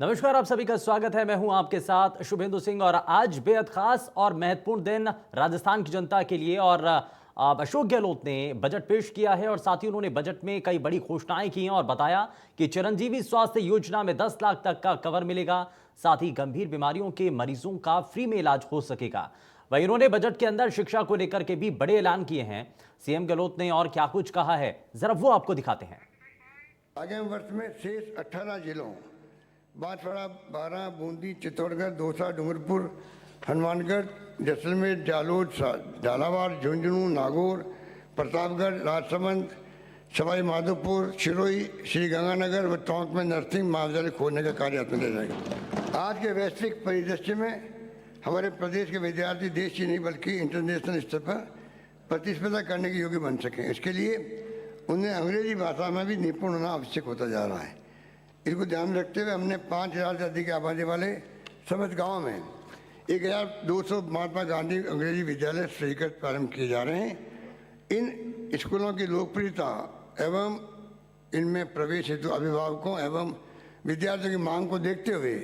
नमस्कार, आप सभी का स्वागत है। मैं हूं आपके साथ शुभेंदु सिंह और आज बेहद खास और महत्वपूर्ण दिन राजस्थान की जनता के लिए। और अशोक गहलोत ने बजट पेश किया है और साथ ही उन्होंने बजट में कई बड़ी घोषणाएं की हैं और बताया कि चिरंजीवी स्वास्थ्य योजना में 10 लाख तक का कवर मिलेगा, साथ ही गंभीर बीमारियों के मरीजों का फ्री में इलाज हो सकेगा। वहीं उन्होंने बजट के अंदर शिक्षा को लेकर के भी बड़े ऐलान किए हैं। सीएम गहलोत ने और क्या कुछ कहा है, जरा वो आपको दिखाते हैं। आगामी वर्ष में शेष 18 जिलों बांसवाड़ा, बारां, बूंदी, चित्तौड़गढ़, दौसा, डूंगरपुर, हनुमानगढ़, जैसलमेर, जालोर, झालावाड़, झुंझुनू, नागौर, प्रतापगढ़, राजसमंद, सवाई माधोपुर, सिरोही, श्रीगंगानगर व टोंक में नर्सिंग महाविद्यालय खोलने का कार्य हाथ में लिया जाएगा। आज के वैश्विक परिदृश्य में हमारे प्रदेश के विद्यार्थी देश ही नहीं बल्कि इंटरनेशनल स्तर पर प्रतिस्पर्धा करने के योग्य बन सकें, इसके लिए उन्हें अंग्रेजी भाषा में भी निपुण होना आवश्यक होता जा रहा है। इसको ध्यान में रखते हुए हमने 5000 से अधिक आबादी वाले समस्त गाँव में 1200 महात्मा गांधी अंग्रेजी विद्यालय स्वीकृत प्रारंभ किए जा रहे हैं। इन स्कूलों की लोकप्रियता एवं इनमें प्रवेश हेतु अभिभावकों एवं विद्यार्थियों की मांग को देखते हुए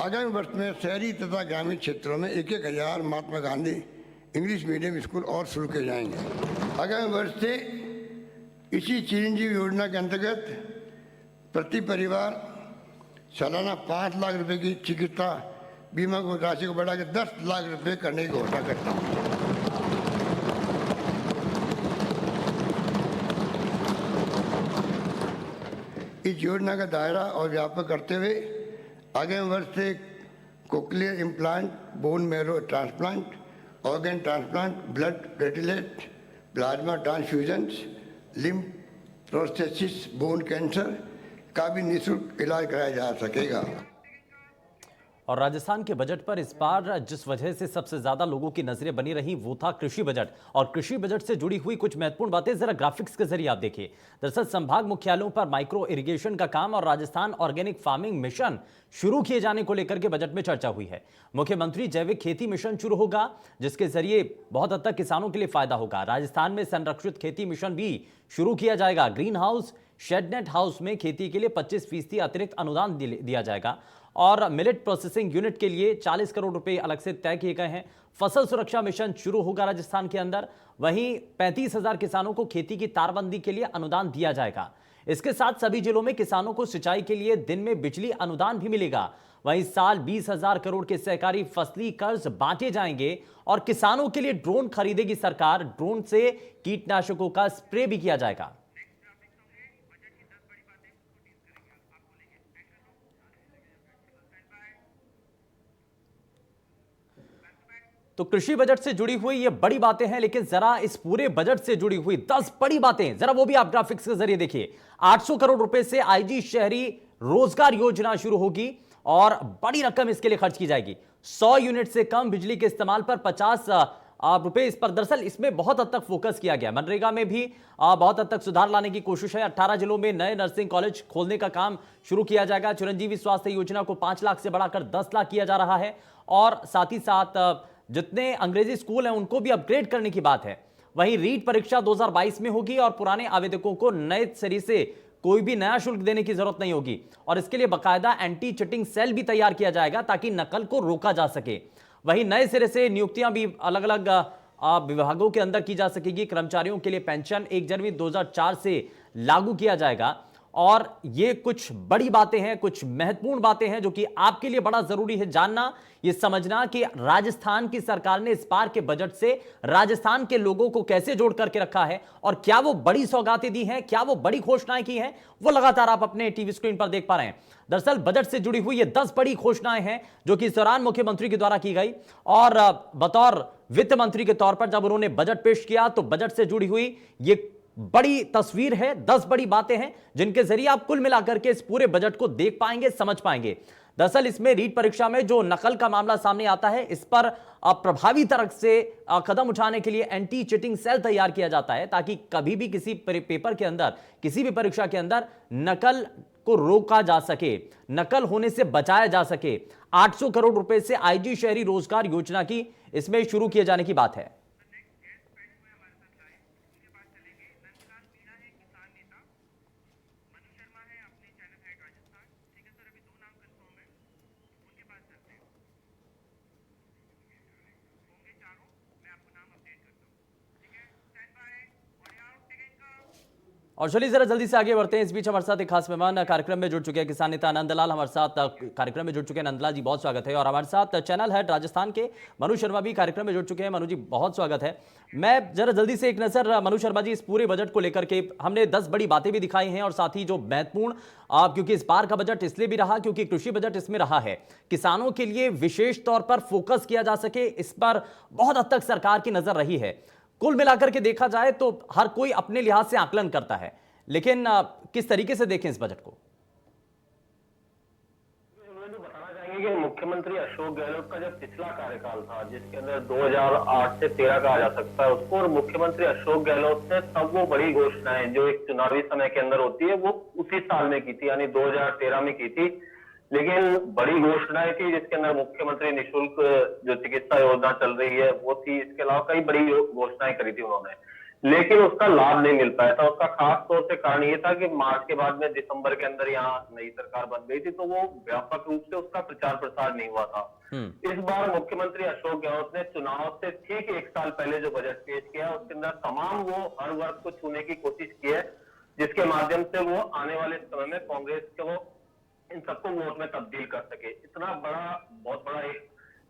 आगामी वर्ष में शहरी तथा ग्रामीण क्षेत्रों में 1000 Mahatma Gandhi English medium school और शुरू किए जाएंगे। आगामी वर्ष से इसी चिरंजीवी योजना के अंतर्गत प्रति परिवार सालाना 5 लाख रुपए की चिकित्सा बीमा को राशि को बढ़ाकर 10 लाख रुपए करने की घोषणा करता हूँ। इस योजना का दायरा और व्यापक करते हुए आगामी वर्ष से cochlear implant, bone marrow transplant, organ transplant, blood platelet, plasma transfusions, lymph prosthesis, bone cancer का भी निःशुल्क इलाज कराया जा सकेगा। और राजस्थान के बजट पर इस बार जिस वजह से सबसे ज्यादा लोगों की नजरें बनी रही वो था कृषि बजट। और कृषि बजट से जुड़ी हुई कुछ महत्वपूर्ण बातें जरा ग्राफिक्स के जरिए आप देखिए। दरअसल संभाग मुख्यालयों पर माइक्रो इरिगेशन का काम और राजस्थान ऑर्गेनिक फार्मिंग मिशन शुरू किए जाने को लेकर के बजट में चर्चा हुई है। मुख्यमंत्री जैविक खेती मिशन शुरू होगा जिसके जरिए बहुत हद तक किसानों के लिए फायदा होगा। राजस्थान में संरक्षित खेती मिशन भी शुरू किया जाएगा। ग्रीन हाउस, शेडनेट हाउस में खेती के लिए 25% अतिरिक्त अनुदान दिया जाएगा और मिलेट प्रोसेसिंग यूनिट के लिए 40 करोड़ रुपए अलग से तय किए गए हैं। फसल सुरक्षा मिशन शुरू होगा राजस्थान के अंदर। वहीं 35,000 किसानों को खेती की तारबंदी के लिए अनुदान दिया जाएगा। इसके साथ सभी जिलों में किसानों को सिंचाई के लिए दिन में बिजली अनुदान भी मिलेगा। वहीं साल 20,000 करोड़ के सहकारी फसली कर्ज बांटे जाएंगे और किसानों के लिए ड्रोन खरीदेगी सरकार। ड्रोन से कीटनाशकों का स्प्रे भी किया जाएगा। तो कृषि बजट से जुड़ी हुई ये बड़ी बातें हैं, लेकिन जरा इस पूरे बजट से जुड़ी हुई 10 बड़ी बातें जरा वो भी आप ग्राफिक्स के जरिए देखिए। 800 करोड़ रुपए से आईजी शहरी रोजगार योजना शुरू होगी और बड़ी रकम इसके लिए खर्च की जाएगी। 100 यूनिट से कम बिजली के इस्तेमाल पर 50 रुपए इस पर। दरअसल इसमें बहुत हद तक फोकस किया गया। मनरेगा में भी बहुत हद तक सुधार लाने की कोशिश है। 18 जिलों में नए नर्सिंग कॉलेज खोलने का काम शुरू किया जाएगा। चिरंजीवी स्वास्थ्य योजना को 5 लाख से बढ़ाकर 10 लाख किया जा रहा है और साथ ही साथ जितने अंग्रेजी स्कूल हैं उनको भी अपग्रेड करने की बात है। वहीं रीट परीक्षा 2022 में होगी और पुराने आवेदकों को नए सिरे से कोई भी नया शुल्क देने की जरूरत नहीं होगी और इसके लिए बाकायदा एंटी चिटिंग सेल भी तैयार किया जाएगा ताकि नकल को रोका जा सके। वहीं नए सिरे से नियुक्तियां भी अलग अलग विभागों के अंदर की जा सकेगी। कर्मचारियों के लिए पेंशन 1 जनवरी 2004 से लागू किया जाएगा। और ये कुछ बड़ी बातें हैं, कुछ महत्वपूर्ण बातें हैं जो कि आपके लिए बड़ा जरूरी है जानना, ये समझना कि राजस्थान की सरकार ने इस बार के बजट से राजस्थान के लोगों को कैसे जोड़ करके रखा है और क्या वो बड़ी सौगातें दी हैं, क्या वो बड़ी घोषणाएं की हैं, वो लगातार आप अपने टीवी स्क्रीन पर देख पा रहे हैं। दरअसल बजट से जुड़ी हुई ये 10 बड़ी घोषणाएं हैं जो कि इस दौरान मुख्यमंत्री के द्वारा की गई और बतौर वित्त मंत्री के तौर पर जब उन्होंने बजट पेश किया तो बजट से जुड़ी हुई ये बड़ी तस्वीर है। 10 बड़ी बातें हैं जिनके जरिए आप कुल मिलाकर के इस पूरे बजट को देख पाएंगे, समझ पाएंगे। दरअसल इसमें रीट परीक्षा में जो नकल का मामला सामने आता है इस पर प्रभावी तरह से कदम उठाने के लिए एंटी चिटिंग सेल तैयार किया जाता है ताकि कभी भी किसी पेपर के अंदर, किसी भी परीक्षा के अंदर नकल को रोका जा सके, नकल होने से बचाया जा सके। 800 करोड़ रुपए से आईजी शहरी रोजगार योजना की इसमें शुरू किए जाने की बात है। और चलिए जरा जल्दी से आगे बढ़ते हैं। इस बीच हमारे साथ एक खास मेहमान कार्यक्रम में जुड़ चुके हैं, किसान नेता नंदलाल हमारे साथ कार्यक्रम में जुड़ चुके हैं। नंदलाल जी बहुत स्वागत है। और हमारे साथ चैनल हेड राजस्थान के मनु शर्मा भी कार्यक्रम में जुड़ चुके हैं। मनु जी बहुत स्वागत है। मैं जरा जल्दी से एक नजर मनु शर्मा जी इस पूरे बजट को लेकर के हमने 10 बड़ी बातें भी दिखाई हैं और साथ ही जो महत्वपूर्ण क्योंकि इस बार का बजट इसलिए भी रहा क्योंकि कृषि बजट इसमें रहा है, किसानों के लिए विशेष तौर पर फोकस किया जा सके, इस पर बहुत हद तक सरकार की नजर रही है। कुल मिलाकर के देखा जाए तो हर कोई अपने लिहाज से आकलन करता है, लेकिन किस तरीके से देखें इस बजट को? बताना चाहेंगे कि मुख्यमंत्री अशोक गहलोत का जब पिछला कार्यकाल था, जिसके अंदर 2008 से 13 कहा जा सकता है उसको, और मुख्यमंत्री अशोक गहलोत ने तब वो बड़ी घोषणाएं जो एक चुनावी समय के अंदर होती है वो उसी साल में की थी, यानी 2013 में की थी। लेकिन बड़ी घोषणाएं थी जिसके अंदर मुख्यमंत्री निःशुल्क जो चिकित्सा योजना चल रही है वो थी, इसके अलावा कई बड़ी घोषणाएं करी थी उन्होंने, लेकिन उसका लाभ नहीं मिल पाया था। उसका खास तौर से कारण ये था कि मार्च के बाद में दिसंबर के अंदर यहाँ नई सरकार बन गई थी, तो वो व्यापक रूप से उसका प्रचार प्रसार नहीं हुआ था। इस बार मुख्यमंत्री अशोक गहलोत ने चुनाव से ठीक एक साल पहले जो बजट पेश किया उसके अंदर तमाम वो हर वर्ग को छूने की कोशिश की है, जिसके माध्यम से वो आने वाले समय में कांग्रेस को इन सबको वोट में तब्दील कर सके। इतना बड़ा, बहुत बड़ा एक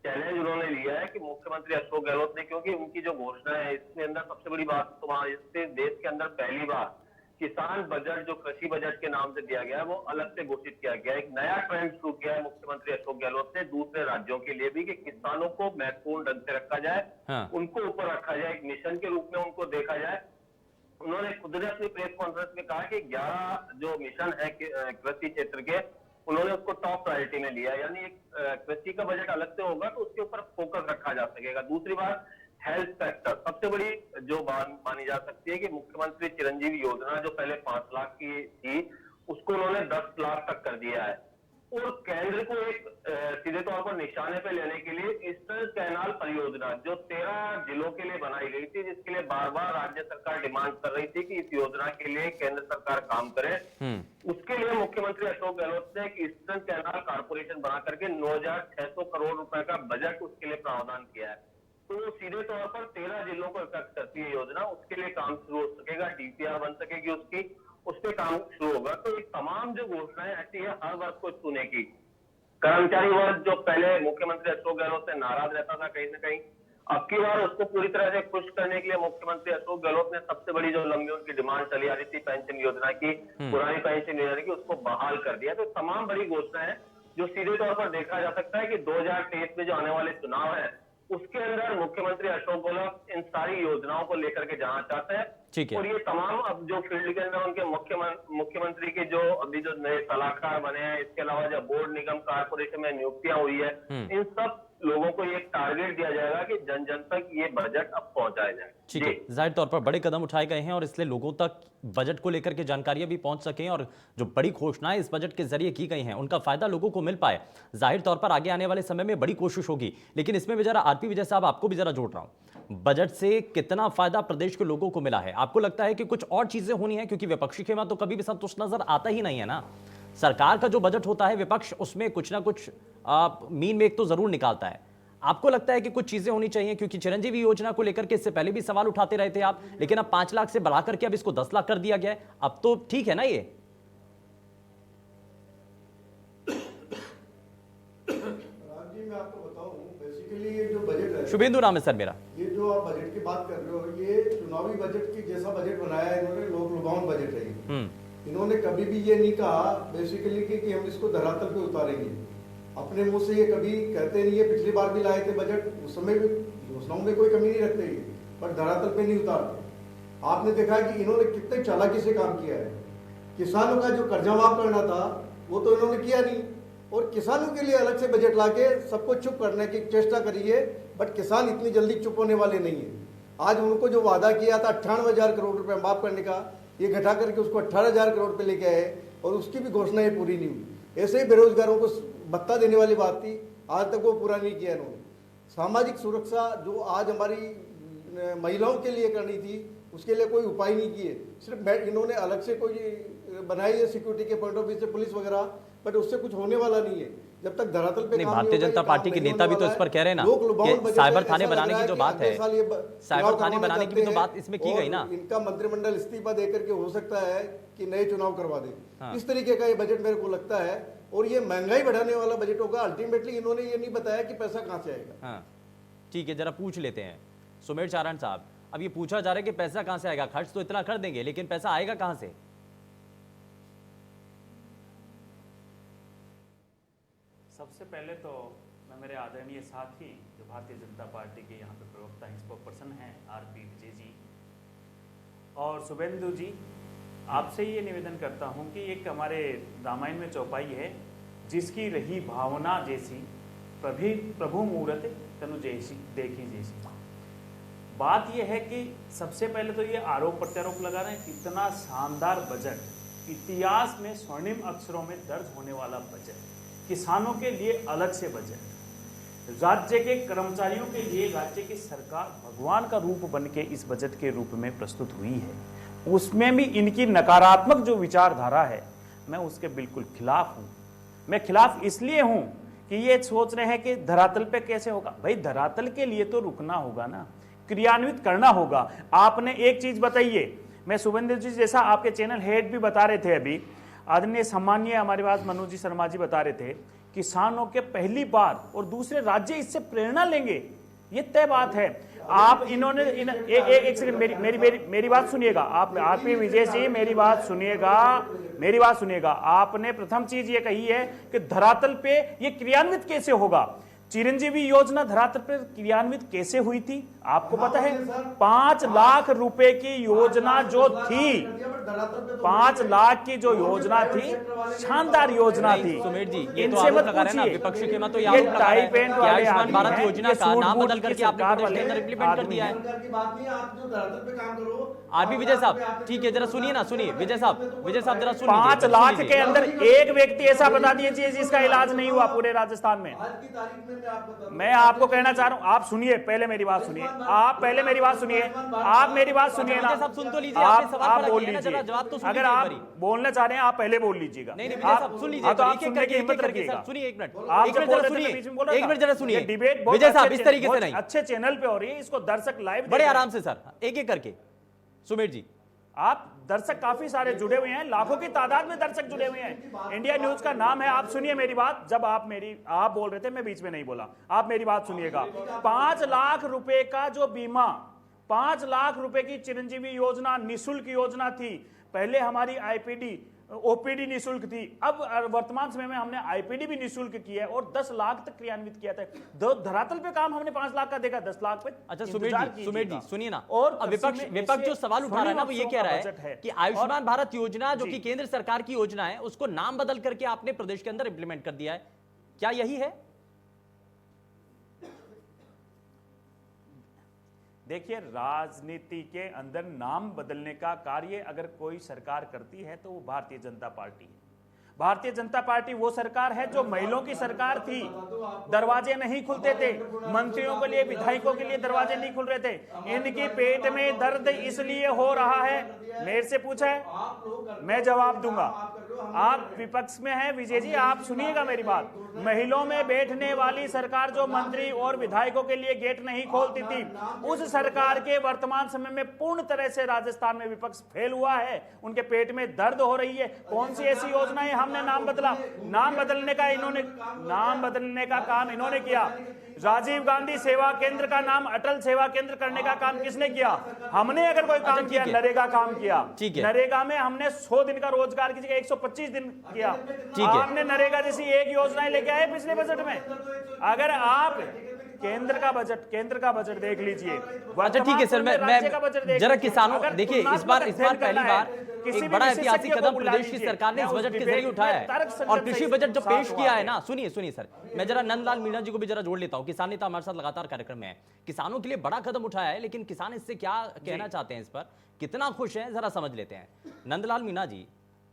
चैलेंज उन्होंने लिया है कि मुख्यमंत्री अशोक गहलोत ने, क्योंकि उनकी जो घोषणा है इसके अंदर सबसे बड़ी बात तो इससे देश के अंदर पहली बार किसान बजट जो कृषि बजट के नाम से दिया गया है वो अलग से घोषित किया गया है। एक नया ट्रेंड शुरू किया है मुख्यमंत्री अशोक गहलोत ने दूसरे राज्यों के लिए भी कि किसानों को महत्वपूर्ण ढंग से रखा जाए, उनको ऊपर रखा जाए, एक मिशन के रूप में उनको देखा जाए। उन्होंने खुद ने अपनी प्रेस कॉन्फ्रेंस में कहा कि 11 जो मिशन है कृषि क्षेत्र के, उन्होंने उसको टॉप प्रायोरिटी में लिया, यानी एक कृषि का बजट अलग से होगा तो उसके ऊपर फोकस रखा जा सकेगा। दूसरी बात, हेल्थ सेक्टर सबसे बड़ी जो बात मानी जा सकती है कि मुख्यमंत्री चिरंजीवी योजना जो पहले 5 लाख की थी उसको उन्होंने 10 लाख तक कर दिया है, और केंद्र को एक सीधे तौर पर निशाने पे लेने के लिए ईस्टर्न कैनाल परियोजना जो 13 जिलों के लिए बनाई गई थी, जिसके लिए बार बार राज्य सरकार डिमांड कर रही थी कि इस योजना के लिए केंद्र सरकार काम करे, उसके लिए मुख्यमंत्री अशोक गहलोत ने एक ईस्टर्न कैनाल कारपोरेशन बना करके 9,600 करोड़ रुपए का बजट उसके लिए प्रावधान किया है। तो वो सीधे तौर पर 13 जिलों को इफेक्ट करती है योजना, उसके लिए काम शुरू हो सकेगा, डीपीआर बन सकेगी उसकी, उस पर काम शुरू होगा। तो ये तमाम जो घोषणाएं ऐसी है हर वर्ग को छूने की। कर्मचारी वर्ग जो पहले मुख्यमंत्री अशोक गहलोत से नाराज रहता था कहीं ना कहीं, अब की बार उसको पूरी तरह से खुश करने के लिए मुख्यमंत्री अशोक गहलोत ने सबसे बड़ी जो लंबी उनकी डिमांड चली आ रही थी पेंशन योजना की, पुरानी पेंशन योजना की, उसको बहाल कर दिया। तो तमाम बड़ी घोषणाएं जो सीधे तौर पर देखा जा सकता है कि 2023 में जो आने वाले चुनाव है उसके अंदर मुख्यमंत्री अशोक गहलोत इन सारी योजनाओं को लेकर के जाना चाहते हैं। ठीक है। और ये तमाम अब जो फील्ड के अंदर उनके मुख्यमंत्री के जो अभी जो नए सलाहकार बने हैं, इसके अलावा जो बोर्ड निगम कारपोरेशन में नियुक्तियां हुई है, इन सब लोगों को ये टारगेट दिया जाएगा कि जन जन तक ये बजट अब पहुंचाया जाए। ठीक है, जाहिर तौर पर बड़े कदम उठाए गए हैं और इसलिए लोगों तक बजट को लेकर के जानकारियां भी पहुंच सकें और जो बड़ी घोषणाएं इस बजट के जरिए की गई हैं उनका फायदा लोगों को मिल पाए। जाहिर तौर पर आगे आने वाले समय में बड़ी कोशिश होगी, लेकिन इसमें भी जरा आरपी विजय साहब आपको भी जरा जोड़ रहा हूं, बजट से कितना फायदा प्रदेश के लोगों को मिला है? आपको लगता है कि कुछ और चीजें होनी है, क्योंकि विपक्षी खेमा तो कभी भी संतुष्ट नजर आता ही नहीं है ना। सरकार का जो बजट होता है विपक्ष उसमें कुछ ना कुछ मीन मेघ तो जरूर निकालता है। आपको लगता है कि कुछ चीजें होनी चाहिए, क्योंकि चिरंजीवी योजना को लेकर के इससे पहले भी सवाल उठाते रहे थे आप, लेकिन अब 5 लाख से बढ़ा करके अब इसको 10 लाख कर दिया गया है, अब तो ठीक है ना ये? जी मैं आपको बताऊं, बेसिकली ये जो बजट है, शुभेंदु नाम है सर मेरा, ये जो आप बजट की बात कर रहे हो, ये चुनावी बजट की जैसा बजट बनाया है इन्होंने, लोक लुभावन बजट है ये। इन्होंने कभी भी ये नहीं कहा बेसिकली कि हम इसको धरातल पे उतारेंगे। अपने मुंह से ये कभी कहते नहीं है, पिछली बार भी लाए थे बजट, उस समय भी घोषणाओं में कोई कमी नहीं रखते ये, पर धरातल पे नहीं उतारते। आपने देखा है कि इन्होंने कितने चालाकी से काम किया है। किसानों का जो कर्जा माफ करना था वो तो इन्होंने किया नहीं, और किसानों के लिए अलग से बजट लाके सबको चुप करने की चेष्टा करी है, बट किसान इतनी जल्दी चुप होने वाले नहीं है। आज उनको जो वादा किया था 98,000 करोड़ रुपए माफ करने का, ये घटा करके उसको 18,000 करोड़ पे लेके आए, और उसकी भी घोषणा ये पूरी नहीं हुई। ऐसे ही बेरोजगारों को भत्ता देने वाली बात थी, आज तक वो पूरा नहीं किया इन्होंने। सामाजिक सुरक्षा जो आज हमारी महिलाओं के लिए करनी थी उसके लिए कोई उपाय नहीं किए। सिर्फ इन्होंने अलग से कोई बनाई है सिक्योरिटी के पॉइंट ऑफ व्यू से पुलिस वगैरह, बट उससे कुछ होने वाला नहीं है जब तक धरातल पे नहीं, काम भारतीय नहीं होगा, जनता ये पार्टी काम के नहीं नेता भी होने तो वाला इस पर है। कह रहे हैं ना लोक लुभावन कि बजट साइबर है, थाने ऐसा लग बनाने रहा की है जो कि बात अगले है, साल ये साइबर चुनाव थाने करवाना बनाने की भी चाहते तो हैं बात इसमें की और गई ना। इनका मंत्रिमंडल इस्तीफा दे करके हो सकता है कि नए चुनाव करवा दे। हाँ। इस तरीके का ये बजट मेरे को लगता है, और ये महंगाई बढ़ाने वाला बजट होगा। अल्टीमेटली इन्होंने ये नहीं बताया कि पैसा कहाँ से आएगा। हाँ ठीक है, जरा पूछ लेते हैं सुमेर चारण साहब। अब ये पूछा जा रहा है कि पैसा कहां से आएगा, खर्च तो इतना कर देंगे लेकिन पैसा आएगा कहां से? सबसे पहले तो मैं मेरे आदरणीय साथी जो भारतीय जनता पार्टी के यहाँ पे प्रवक्ता स्पोक पर्सन हैं आरपी विजय जी और शुभेंदु जी, आपसे ये निवेदन करता हूँ कि एक हमारे रामायण में चौपाई है, जिसकी रही भावना जैसी प्रभु मूरत तनु जैसी देखी जैसी। बात यह है कि सबसे पहले तो ये आरोप प्रत्यारोप लगा रहे हैं, इतना शानदार बजट, इतिहास में स्वर्णिम अक्षरों में दर्ज होने वाला बजट, किसानों के लिए अलग से बजट, राज्य के कर्मचारियों के लिए राज्य की सरकार भगवान का रूप बन के इस बजट के रूप में प्रस्तुत हुई है। उसमें भी इनकी नकारात्मक जो विचारधारा है, मैं उसके बिल्कुल खिलाफ हूं। मैं खिलाफ इसलिए हूं कि ये सोच रहे हैं कि धरातल पे कैसे होगा। भाई धरातल के लिए तो रुकना होगा ना, क्रियान्वित करना होगा। आपने एक चीज बताइए, मैं शुभेंद्र जी जैसा आपके चैनल हेड भी बता रहे थे अभी, आदरणीय सम्मानीय हमारे पास मनोज जी शर्मा जी बता रहे थे, किसानों के पहली बार और दूसरे राज्य इससे प्रेरणा लेंगे, ये तय बात है। आप इन्होंने एक सेकंड मेरी बात सुनिएगा। आप आरपी विजय जी मेरी बात सुनिएगा। आपने प्रथम चीज ये कही है कि धरातल पे ये क्रियान्वित कैसे होगा। चिरंजीवी योजना धरातल पर क्रियान्वित कैसे हुई थी आपको पता है? 5 लाख रुपए की योजना जो थी, 5 लाख की जो योजना थी, शानदार योजना थी। सुमेर जी, ये तो इनसे आरोप मत लगा रहे हैं ना, पूछिए। विपक्ष के मत तो ये ये आरोप लगा रहे टाई हैं पैंट कि वाले आयुष्मान आदमी भारत हैं, योजना ये का नाम सूट-बूट बदल की करके आपने सरकार प्रदेश के अंदर वाले इंप्लीमेंट कर दिया है। सरकार की बात नहीं है, आप जो धरातल पे काम करो। आरपी विजय साहब, ठीक है, जरा सुनिए ना, सुनिए विजय साहब जरा सुनिए। 5 लाख के अंदर एक व्यक्ति ऐसा बता दीजिए जिसका इलाज नहीं हुआ पूरे राजस्थान में। आज की तारीख में मैं आपको कहना चाह रहा हूं, आप सुनिए, पहले मेरी बात सुनिए, आप पहले मेरी बात सुनिए, आप मेरी बात सुनिए ना। विजय साहब सुन तो लीजिए, आपने सवाल आप खड़ा बोल किया ना, जरा लीजिए। जवाब तो सुन अगर लीजिए आप एक बारी। बोलना चाह रहे हैं आप पहले बोल लीजिएगा। नहीं विजय साहब सुन लीजिए, तो आप एक एक सुनने करके की हिम्मत एक करके रखिएगा। सर, सुनिए एक मिनट, आप एक जो मिनट बोल जरा रहे थे, सुनिए, बीच में बोल रहा एक था। मिनट जरा सुनिए। ये डिबेट बहुत विजय साहब अच्छे इस तरीके से बहुत नहीं, अच्छे चैनल पे हो रही है, इसको दर्शक लाइव बड़े आराम से सर, एक एक करके। सुमेर जी, आप दर्शक काफी सारे जुड़े हुए हैं, लाखों की तादाद में दर्शक जुड़े हुए हैं। इंडिया न्यूज का नाम है। आप सुनिए मेरी बात। जब आप बोल रहे थे, मैं बीच में नहीं बोला, आप मेरी बात सुनिएगा। 5 लाख रुपए का जो बीमा, 5 लाख रुपए की चिरंजीवी योजना निःशुल्क योजना थी। पहले हमारी आईपीडी ओपीडी निःशुल्क थी, अब वर्तमान समय में हमने आईपीडी भी निःशुल्क किया है और 10 लाख तक क्रियान्वित किया था। धरातल पे काम हमने 5 लाख का देखा, 10 लाख पे। अच्छा इंतजार सुमेर जी कीजिएगा। सुनिए ना, और अब विपक्ष जो सवाल उठा रहा है ना, वो ये कह रहा बजट है कि आयुष्मान भारत योजना जो जी। कि केंद्र सरकार की योजना है, उसको नाम बदल करके आपने प्रदेश के अंदर इंप्लीमेंट कर दिया है, क्या यही है? देखिए, राजनीति के अंदर नाम बदलने का कार्य अगर कोई सरकार करती है तो वो भारतीय जनता पार्टी है। भारतीय जनता पार्टी वो सरकार है जो महिलाओं की सरकार थी, दरवाजे नहीं खुलते थे मंत्रियों के लिए, विधायकों के लिए दरवाजे नहीं खुल रहे थे। इनकी पेट में दर्द इसलिए हो रहा है, मेरे से पूछा है, मैं जवाब दूंगा। आप विपक्ष में हैं विजय जी, आप सुनिएगा मेरी बात। महिलाओं में बैठने वाली सरकार जो मंत्री और विधायकों के लिए गेट नहीं खोलती थी, उस सरकार के वर्तमान समय में पूर्ण तरह से राजस्थान में विपक्ष फेल हुआ है। उनके पेट में दर्द हो रही है। कौन सी ऐसी योजनाएं हमने नाम बदला? नाम बदलने का काम इन्होंने किया। राजीव गांधी सेवा केंद्र का नाम अटल सेवा केंद्र करने का काम किसने किया? हमने। अगर कोई काम किया, नरेगा काम किया। नरेगा में हमने 100 दिन का रोजगार की जगह 125 दिन किया। आपने नरेगा जैसी एक योजनाएं लेके आए पिछले बजट में। अगर आप केंद्र का बजट देख लीजिए। अच्छा ठीक है सर, मैं जरा किसानों, देखिए इस बार पहली बार एक बड़ा ऐतिहासिक कदम प्रदेश की सरकार ने इस बजट के जरिए उठाया है। और कृषि बजट जो पेश किया है ना, सुनिए सर, मैं जरा नंदलाल मीणा जी को भी जरा जोड़ लेता हूं। किसान नेता हमारे साथ लगातार कार्यक्रम में है। किसानों के लिए बड़ा कदम उठाया है, लेकिन किसान इससे क्या कहना चाहते हैं, इस पर कितना खुश हैं, जरा समझ लेते हैं। नंदलाल मीणा जी,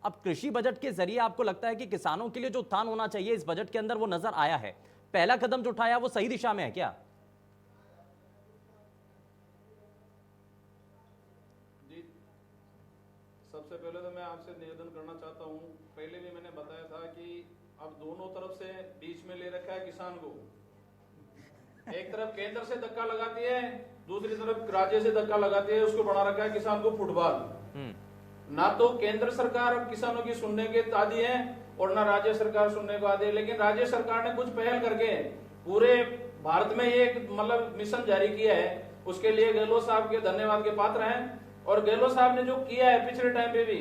अब कृषि बजट के जरिए आपको लगता है कि किसानों के लिए जो उत्थान होना चाहिए इस बजट के अंदर वो नजर आया है? पहला कदम जो उठाया वो सही दिशा में है क्या? सबसे पहले तो मैं आपसे निवेदन करना चाहता हूँ, पहले भी मैंने बताया था कि अब दोनों तरफ से बीच में ले रखा है किसान को। एक तरफ केंद्र से धक्का लगाती है, दूसरी तरफ राज्य से धक्का लगाती है, उसको बना रखा है किसान को फुटबॉल। ना तो केंद्र सरकार किसानों की सुनने के आदी है और ना राज्य सरकार सुनने को आदी है। लेकिन राज्य सरकार ने कुछ पहल करके पूरे भारत में ये मतलब मिशन जारी किया है, उसके लिए गहलोत साहब के धन्यवाद के पात्र हैं। और गहलोत साहब ने जो किया है पिछले टाइम पे भी,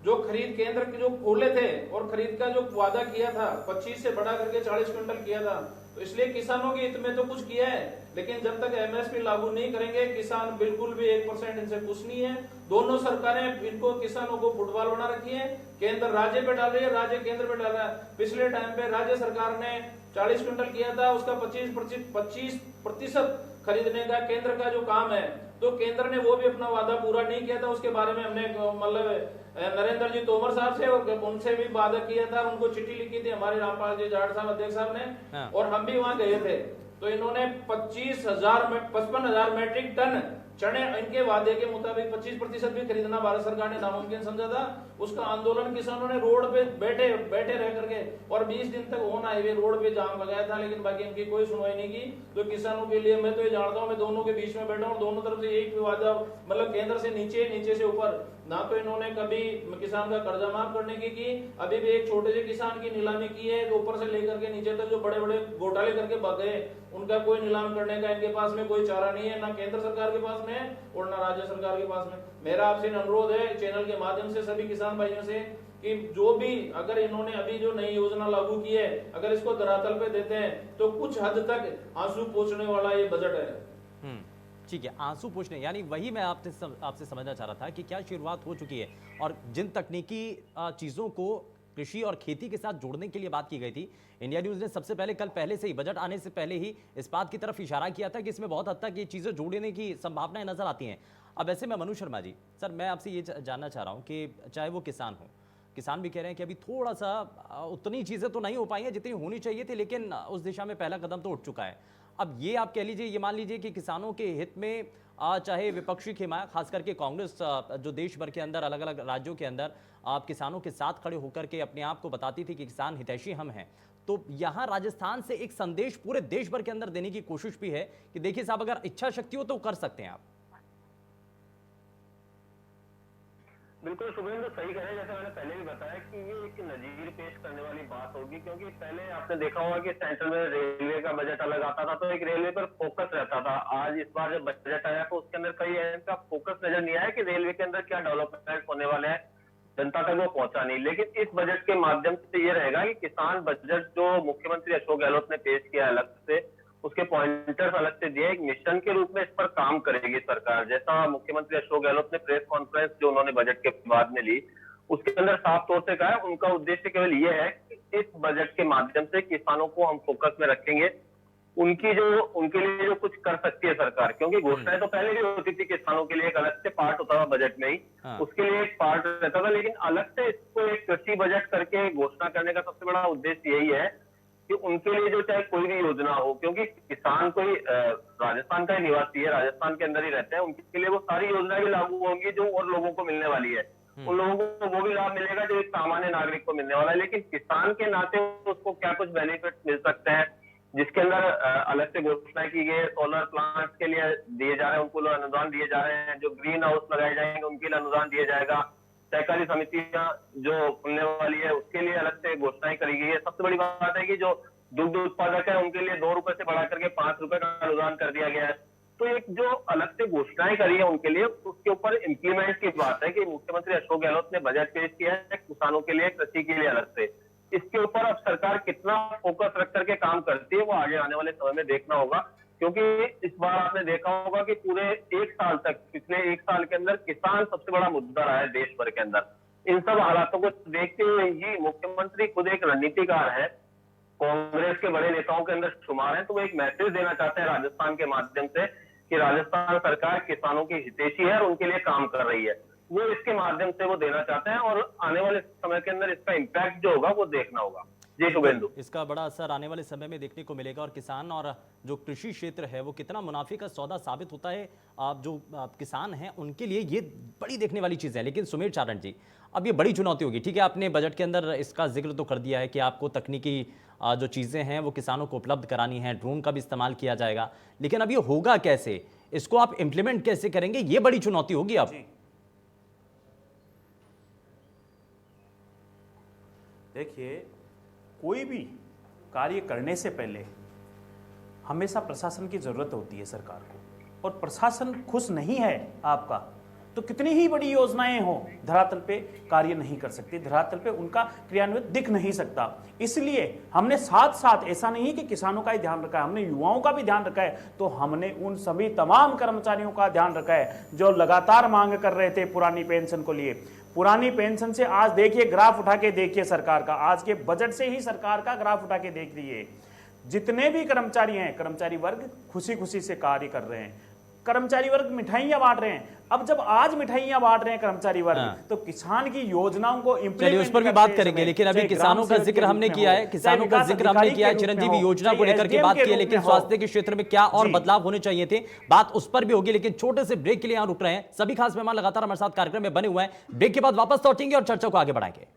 जो खरीद केंद्र के जो खोले थे और खरीद का जो वादा किया था 25 से बढ़ा करके 40 क्विंटल किया था, तो इसलिए किसानों के हित में तो कुछ किया है। लेकिन जब तक एमएसपी लागू नहीं करेंगे किसान बिल्कुल भी 1% इनसे खुश नहीं है। दोनों सरकारें इनको किसानों को फुटबॉल बना रखी है, केंद्र राज्य पे डाल रही है, राज्य केंद्र पे डाल रहा है। पिछले टाइम पे राज्य सरकार ने 40 क्विंटल किया था, उसका 25% खरीदने का केंद्र का जो काम है, तो केंद्र ने वो भी अपना वादा पूरा नहीं किया था। उसके बारे में हमने मतलब नरेंद्र जी तोमर साहब से और उनसे भी वादा किया था, उनको चिट्ठी लिखी थी हमारे रामपाल जी जाट साहब अध्यक्ष साहब ने, और हम भी वहां गए थे। तो इन्होंने 55,000 मैट्रिक टन चने इनके वादे के मुताबिक 25% भी खरीदना भारत सरकार ने नामुमकिन समझा था। उसका आंदोलन किसानों ने रोड पे बैठे रह करके और 20 दिन तक ऑन हाईवे रोड पे जाम लगाया था, लेकिन बाकी इनकी कोई सुनवाई नहीं की। तो किसानों के लिए मैं तो ये जानता हूँ, मैं दोनों के बीच में बैठा हूँ, दोनों तरफ से यही वादा, मतलब केंद्र से नीचे से ऊपर, ना तो इन्होंने कभी किसान का कर्जा माफ करने की अभी भी एक छोटे से किसान की नीलामी की है, तो ऊपर से लेकर के नीचे तक जो बड़े बड़े घोटाले करके भाग गए, उनका कोई नीलाम करने का इनके पास में कोई चारा नहीं है, ना केंद्र सरकार के पास में है और ना राज्य सरकार के पास में। मेरा आपसे अनुरोध है चैनल के माध्यम से सभी किसान भाइयों से कि जो भी अगर इन्होंने अभी जो नई योजना लागू की है, अगर इसको धरातल पे देते हैं तो कुछ हद तक आंसू पोंछने वाला ये बजट है। ठीक है, आंसू पूछने, यानी वही मैं आपसे समझना चाह रहा था कि क्या शुरुआत हो चुकी है और जिन तकनीकी चीज़ों को कृषि और खेती के साथ जोड़ने के लिए बात की गई थी, इंडिया न्यूज़ ने सबसे पहले से ही बजट आने से पहले ही इस बात की तरफ इशारा किया था कि इसमें बहुत हद तक ये चीज़ें जोड़ने की संभावनाएं नजर आती हैं। अब ऐसे में मनु शर्मा जी, सर मैं आपसे ये जानना चाह रहा हूँ कि चाहे वो किसान हो, किसान भी कह रहे हैं कि अभी थोड़ा सा उतनी चीज़ें तो नहीं हो पाई हैं जितनी होनी चाहिए थी, लेकिन उस दिशा में पहला कदम तो उठ चुका है। अब ये आप कह लीजिए, ये मान लीजिए कि किसानों के हित में चाहे विपक्षी हिमायत, खास करके कांग्रेस जो देश भर के अंदर अलग अलग राज्यों के अंदर आप किसानों के साथ खड़े होकर के अपने आप को बताती थी कि किसान हितैषी हम हैं, तो यहाँ राजस्थान से एक संदेश पूरे देश भर के अंदर देने की कोशिश भी है कि देखिए साहब, अगर इच्छा शक्ति हो तो कर सकते हैं आप। बिल्कुल शुभेंद्र सही कह रहे हैं, जैसे मैंने पहले भी बताया कि ये एक नजीर पेश करने वाली बात होगी, क्योंकि पहले आपने देखा होगा कि सेंट्रल में रेलवे का बजट अलग आता था तो एक रेलवे पर फोकस रहता था। आज इस बार जब बजट आया तो उसके अंदर कई का फोकस नजर नहीं आया कि रेलवे के अंदर क्या डेवलपमेंट होने वाला है, जनता तक वो पहुंचा नहीं। लेकिन इस बजट के माध्यम से ये रहेगा कि किसान बजट जो मुख्यमंत्री अशोक गहलोत ने पेश किया अलग से, उसके पॉइंटर्स अलग से दिए, एक मिशन के रूप में इस पर काम करेगी सरकार। जैसा मुख्यमंत्री अशोक गहलोत ने प्रेस कॉन्फ्रेंस जो उन्होंने बजट के बाद में ली, उसके अंदर साफ तौर से कहा है उनका उद्देश्य केवल ये है कि इस बजट के माध्यम से किसानों को हम फोकस में रखेंगे, उनके लिए जो कुछ कर सकती है सरकार। क्योंकि घोषणाएं तो पहले भी होती थी किसानों के लिए, एक अलग से पार्ट होता था बजट में ही, उसके लिए एक पार्ट रहता था, लेकिन अलग से इसको एक कृषि बजट करके घोषणा करने का सबसे बड़ा उद्देश्य यही है कि उनके लिए जो चाहे कोई भी योजना हो, क्योंकि किसान कोई राजस्थान का ही निवासी है, राजस्थान के अंदर ही रहते हैं, उनके लिए वो सारी योजनाएं भी लागू होंगी जो और लोगों को मिलने वाली है, उन लोगों को वो भी लाभ मिलेगा जो एक सामान्य नागरिक को मिलने वाला है। लेकिन किसान के नाते उसको क्या कुछ बेनिफिट मिल सकते हैं, जिसके अंदर अलग से घोषणा की गई, सोलर प्लांट्स के लिए दिए जा रहे हैं, उनको अनुदान दिए जा रहे हैं, जो ग्रीन हाउस लगाए जाएंगे उनके लिए अनुदान दिया जाएगा, सहकारी समितियां जो खुलने वाली है उसके लिए अलग से घोषणाएं करी गई है। सबसे बड़ी बात है कि जो दुग्ध उत्पादक है उनके लिए 2 रुपए से बढ़ा करके 5 रुपए का अनुदान कर दिया गया है। तो एक जो अलग से घोषणाएं करी है उनके लिए, उसके ऊपर इम्प्लीमेंट की बात है कि मुख्यमंत्री अशोक गहलोत ने बजट पेश किया है किसानों के लिए, कृषि के लिए अलग से। इसके ऊपर अब सरकार कितना फोकस रख करके काम करती है वो आगे आने वाले समय में देखना होगा, क्योंकि इस बार आपने देखा होगा कि पूरे 1 साल तक, पिछले 1 साल के अंदर किसान सबसे बड़ा मुद्दा रहा है देश भर के अंदर। इन सब हालातों को देखते हुए ही मुख्यमंत्री खुद एक रणनीतिकार है, कांग्रेस के बड़े नेताओं के अंदर शुमार है, तो वो एक मैसेज देना चाहते हैं राजस्थान के माध्यम से कि राजस्थान सरकार किसानों की हितैषी है और उनके लिए काम कर रही है। वो इसके माध्यम से वो देना चाहते हैं और आने वाले समय के अंदर इसका इम्पैक्ट जो होगा वो देखना होगा। जी शुभेंदु। इसका बड़ा असर आने वाले समय में देखने को मिलेगा और किसान और जो कृषि क्षेत्र है वो कितना मुनाफे का सौदा साबित होता है जो किसान हैं उनके लिए ये बड़ी देखने वाली चीज़ है। लेकिन सुमेर चारण जी, अब ये बड़ी चुनौती होगी। ठीक है, आपने बजट के अंदर इसका जिक्र तो कर दिया है कि आपको तकनीकी जो चीज़ें हैं वो किसानों को उपलब्ध करानी है, ड्रोन का भी इस्तेमाल किया जाएगा, लेकिन अब ये होगा कैसे, इसको आप इम्प्लीमेंट कैसे करेंगे, ये बड़ी चुनौती होगी अब। देखिए, कोई भी कार्य करने से पहले हमेशा प्रशासन की जरूरत होती है सरकार को, और प्रशासन खुश नहीं है आपका तो कितनी ही बड़ी योजनाएं हो धरातल पे कार्य नहीं कर सकती, धरातल पे उनका क्रियान्वित दिख नहीं सकता। इसलिए हमने साथ साथ, ऐसा नहीं है कि किसानों का ही ध्यान रखा है, हमने युवाओं का भी ध्यान रखा है। तो हमने उन सभी तमाम कर्मचारियों का ध्यान रखा है जो लगातार मांग कर रहे थे पुरानी पेंशन को लिए। पुरानी पेंशन से आज देखिए, ग्राफ उठा के देखिए सरकार का, आज के बजट से ही सरकार का ग्राफ उठा के देख लीजिए, जितने भी कर्मचारी हैं, कर्मचारी वर्ग खुशी खुशी से कार्य कर रहे हैं, कर्मचारी वर्ग मिठाइयां बांट रहे हैं। अब जब आज मिठाइयां बांट रहे हैं कर्मचारी वर्ग, तो किसान की योजनाओं को चलिए उस पर भी बात करेंगे, लेकिन अभी किसानों का जिक्र हमने किया है, किसानों का जिक्र हमने किया है, चिरंजीवी योजना को लेकर के बात की है, लेकिन स्वास्थ्य के क्षेत्र में क्या और बदलाव होने चाहिए थे, बात उस पर भी होगी। लेकिन छोटे से ब्रेक के लिए यहां रुक रहे हैं, सभी खास मेहमान लगातार हमारे साथ कार्यक्रम में बने हुए हैं। ब्रेक के बाद वापस लौटेंगे और चर्चा को आगे बढ़ाएंगे।